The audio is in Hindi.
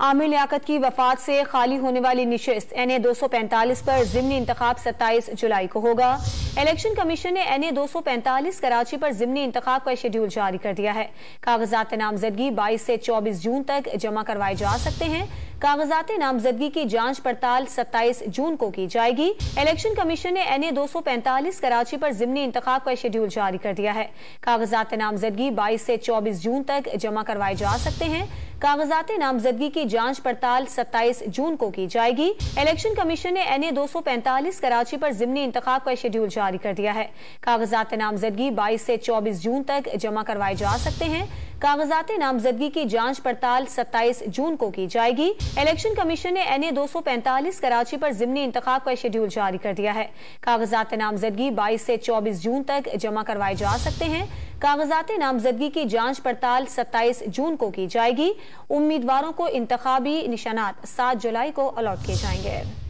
आमिर लियाकत की वफात से खाली होने वाली निशिस्त NA 245 पर ज़िमनी इंतखाब 27 जुलाई को होगा। इलेक्शन कमीशन ने NA 245 कराची पर ज़िमनी इंतखाब का शेड्यूल जारी कर दिया है। कागजात नामजदगी 22 से 24 जून तक जमा करवाए जा सकते हैं। कागजात नामजदगी की जांच पड़ताल 27 जून को की जाएगी। इलेक्शन कमीशन ने NA 245 कराची पर ज़िमनी इंतखाब का शेड्यूल जारी कर दिया है। कागजात नामजदगी 22 से 24 जून तक जमा करवाए जा सकते हैं। कागजात नामजदगी की जांच पड़ताल 27 जून को की जाएगी। इलेक्शन कमीशन ने NA 245 कराची पर ज़िमनी इंतखाब का शेड्यूल जारी कर दिया है। कागजात नामजदगी 22 से 24 जून तक जमा करवाए जा सकते हैं। कागजात नामजदगी की जांच पड़ताल 27 जून को की जाएगी। इलेक्शन कमीशन ने NA 245 कराची पर ज़िमनी इंतखाब का शेड्यूल जारी कर दिया है। कागजात नामजदगी 22 से 24 जून तक जमा करवाए जा सकते हैं। कागजात नामजदगी की जांच पड़ताल 27 जून को की जाएगी। उम्मीदवारों को इंतखाबी निशानात 7 जुलाई को अलॉट किए जाएंगे।